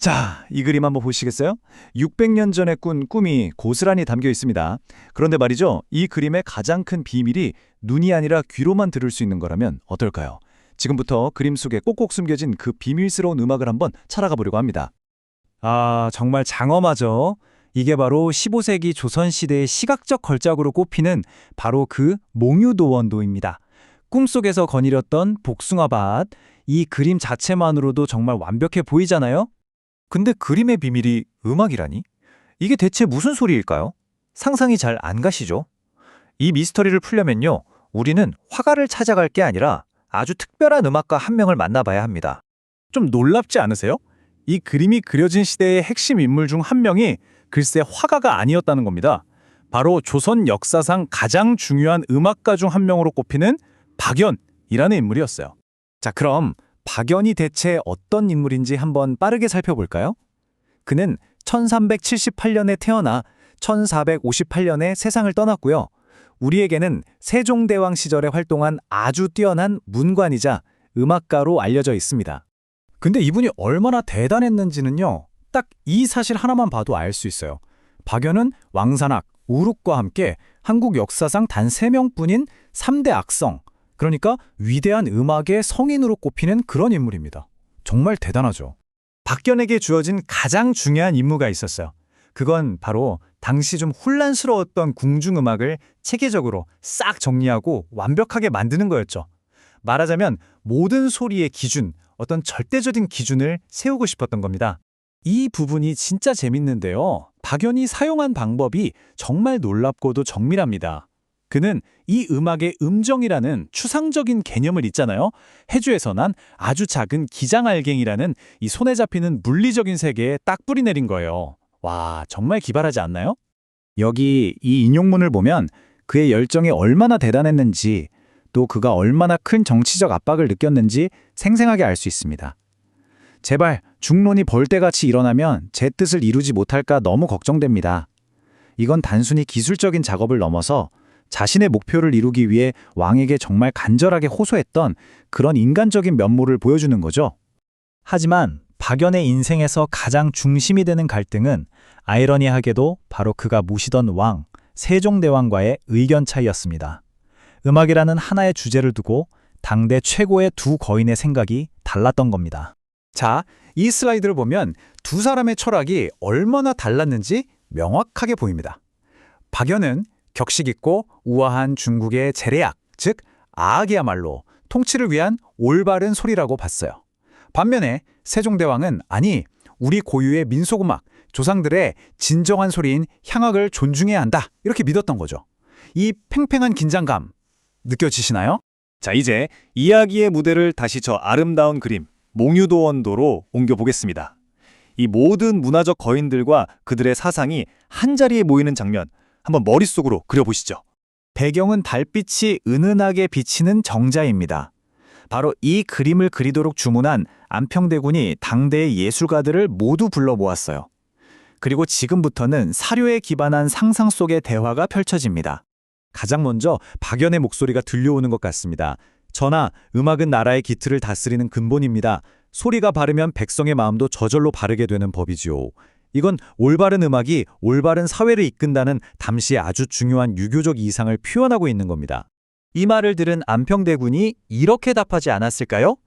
자, 이 그림 한번 보시겠어요? 600년 전에 꾼 꿈이 고스란히 담겨 있습니다. 그런데 말이죠, 이 그림의 가장 큰 비밀이 눈이 아니라 귀로만 들을 수 있는 거라면 어떨까요? 지금부터 그림 속에 꼭꼭 숨겨진 그 비밀스러운 음악을 한번 찾아가 보려고 합니다. 아, 정말 장엄하죠. 이게 바로 15세기 조선시대의 시각적 걸작으로 꼽히는 바로 그 몽유도원도입니다. 꿈속에서 거닐었던 복숭아밭, 이 그림 자체만으로도 정말 완벽해 보이잖아요? 근데 그림의 비밀이 음악이라니? 이게 대체 무슨 소리일까요? 상상이 잘 안 가시죠? 이 미스터리를 풀려면요, 우리는 화가를 찾아갈 게 아니라 아주 특별한 음악가 한 명을 만나봐야 합니다. 좀 놀랍지 않으세요? 이 그림이 그려진 시대의 핵심 인물 중 한 명이 글쎄 화가가 아니었다는 겁니다. 바로 조선 역사상 가장 중요한 음악가 중 한 명으로 꼽히는 박연이라는 인물이었어요. 자, 그럼 박연이 대체 어떤 인물인지 한번 빠르게 살펴볼까요? 그는 1378년에 태어나 1458년에 세상을 떠났고요. 우리에게는 세종대왕 시절에 활동한 아주 뛰어난 문관이자 음악가로 알려져 있습니다. 근데 이분이 얼마나 대단했는지는요, 딱 이 사실 하나만 봐도 알 수 있어요. 박연은 왕산악, 우룩과 함께 한국 역사상 단 3명뿐인 3대 악성, 그러니까 위대한 음악의 성인으로 꼽히는 그런 인물입니다. 정말 대단하죠. 박연에게 주어진 가장 중요한 임무가 있었어요. 그건 바로 당시 좀 혼란스러웠던 궁중음악을 체계적으로 싹 정리하고 완벽하게 만드는 거였죠. 말하자면 모든 소리의 기준, 어떤 절대적인 기준을 세우고 싶었던 겁니다. 이 부분이 진짜 재밌는데요. 박연이 사용한 방법이 정말 놀랍고도 정밀합니다. 그는 이 음악의 음정이라는 추상적인 개념을 있잖아요. 해주에서 난 아주 작은 기장알갱이라는 이 손에 잡히는 물리적인 세계에 딱 뿌리내린 거예요. 와, 정말 기발하지 않나요? 여기 이 인용문을 보면 그의 열정이 얼마나 대단했는지, 또 그가 얼마나 큰 정치적 압박을 느꼈는지 생생하게 알 수 있습니다. 제발 중론이 벌떼같이 일어나면 제 뜻을 이루지 못할까 너무 걱정됩니다. 이건 단순히 기술적인 작업을 넘어서 자신의 목표를 이루기 위해 왕에게 정말 간절하게 호소했던 그런 인간적인 면모를 보여주는 거죠. 하지만 박연의 인생에서 가장 중심이 되는 갈등은 아이러니하게도 바로 그가 모시던 왕, 세종대왕과의 의견 차이였습니다. 음악이라는 하나의 주제를 두고 당대 최고의 두 거인의 생각이 달랐던 겁니다. 자, 이 슬라이드를 보면 두 사람의 철학이 얼마나 달랐는지 명확하게 보입니다. 박연은 격식 있고 우아한 중국의 재래악, 즉 아악이야말로 통치를 위한 올바른 소리라고 봤어요. 반면에 세종대왕은 아니, 우리 고유의 민속음악, 조상들의 진정한 소리인 향악을 존중해야 한다, 이렇게 믿었던 거죠. 이 팽팽한 긴장감 느껴지시나요? 자, 이제 이야기의 무대를 다시 저 아름다운 그림, 몽유도원도로 옮겨보겠습니다. 이 모든 문화적 거인들과 그들의 사상이 한자리에 모이는 장면, 한번 머릿속으로 그려보시죠. 배경은 달빛이 은은하게 비치는 정자입니다. 바로 이 그림을 그리도록 주문한 안평대군이 당대의 예술가들을 모두 불러 모았어요. 그리고 지금부터는 사료에 기반한 상상 속의 대화가 펼쳐집니다. 가장 먼저 박연의 목소리가 들려오는 것 같습니다. 전하, 음악은 나라의 기틀을 다스리는 근본입니다. 소리가 바르면 백성의 마음도 저절로 바르게 되는 법이지요. 이건 올바른 음악이 올바른 사회를 이끈다는 당시 아주 중요한 유교적 이상을 표현하고 있는 겁니다. 이 말을 들은 안평대군이 이렇게 답하지 않았을까요?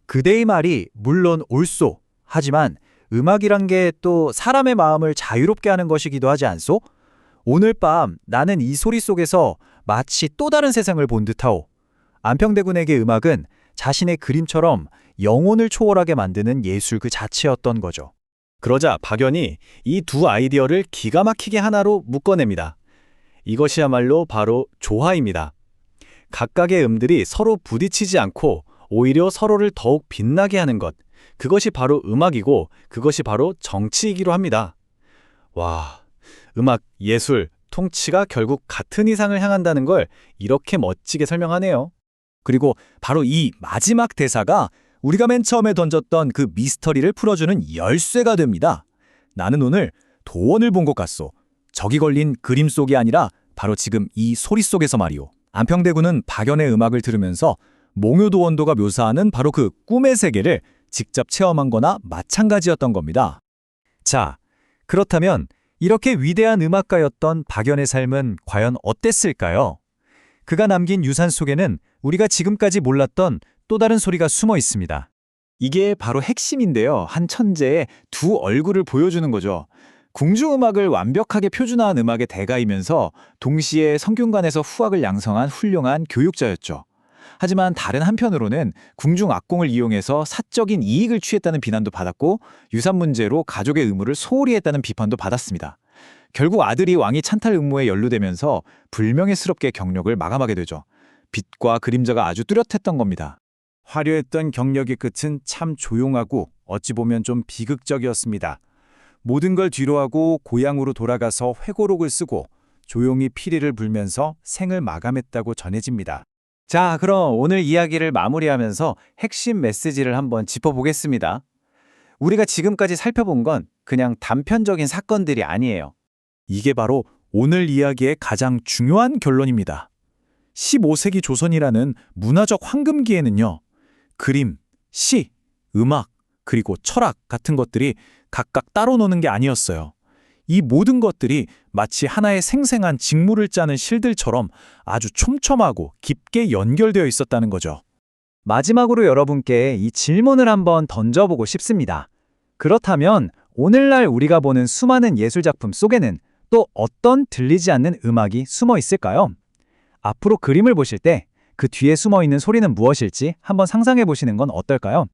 그대의 말이 물론 옳소. 하지만 음악이란 게 또 사람의 마음을 자유롭게 하는 것이기도 하지 않소? 오늘 밤 나는 이 소리 속에서 마치 또 다른 세상을 본 듯하오. 안평대군에게 음악은 자신의 그림처럼 영혼을 초월하게 만드는 예술 그 자체였던 거죠. 그러자 박연이 이 두 아이디어를 기가 막히게 하나로 묶어냅니다. 이것이야말로 바로 조화입니다. 각각의 음들이 서로 부딪히지 않고 오히려 서로를 더욱 빛나게 하는 것, 그것이 바로 음악이고 그것이 바로 정치이기로 합니다. 와, 음악, 예술, 통치가 결국 같은 이상을 향한다는 걸 이렇게 멋지게 설명하네요. 그리고 바로 이 마지막 대사가 우리가 맨 처음에 던졌던 그 미스터리를 풀어주는 열쇠가 됩니다. 나는 오늘 도원을 본 것 같소. 적이 걸린 그림 속이 아니라 바로 지금 이 소리 속에서 말이오. 안평대군은 박연의 음악을 들으면서 몽유도원도가 묘사하는 바로 그 꿈의 세계를 직접 체험한 거나 마찬가지였던 겁니다. 자, 그렇다면 이렇게 위대한 음악가였던 박연의 삶은 과연 어땠을까요? 그가 남긴 유산 속에는 우리가 지금까지 몰랐던 또 다른 소리가 숨어 있습니다. 이게 바로 핵심인데요. 한 천재의 두 얼굴을 보여주는 거죠. 궁중음악을 완벽하게 표준화한 음악의 대가이면서 동시에 성균관에서 후학을 양성한 훌륭한 교육자였죠. 하지만 다른 한편으로는 궁중악공을 이용해서 사적인 이익을 취했다는 비난도 받았고 유산 문제로 가족의 의무를 소홀히 했다는 비판도 받았습니다. 결국 아들이 왕위 찬탈 음모에 연루되면서 불명예스럽게 경력을 마감하게 되죠. 빛과 그림자가 아주 뚜렷했던 겁니다. 화려했던 경력의 끝은 참 조용하고 어찌 보면 좀 비극적이었습니다. 모든 걸 뒤로하고 고향으로 돌아가서 회고록을 쓰고 조용히 피리를 불면서 생을 마감했다고 전해집니다. 자, 그럼 오늘 이야기를 마무리하면서 핵심 메시지를 한번 짚어보겠습니다. 우리가 지금까지 살펴본 건 그냥 단편적인 사건들이 아니에요. 이게 바로 오늘 이야기의 가장 중요한 결론입니다. 15세기 조선이라는 문화적 황금기에는요, 그림, 시, 음악, 그리고 철학 같은 것들이 각각 따로 노는 게 아니었어요. 이 모든 것들이 마치 하나의 생생한 직무를 짜는 실들처럼 아주 촘촘하고 깊게 연결되어 있었다는 거죠. 마지막으로 여러분께 이 질문을 한번 던져보고 싶습니다. 그렇다면 오늘날 우리가 보는 수많은 예술작품 속에는 또 어떤 들리지 않는 음악이 숨어 있을까요? 앞으로 그림을 보실 때 그 뒤에 숨어 있는 소리는 무엇일지 한번 상상해 보시는 건 어떨까요?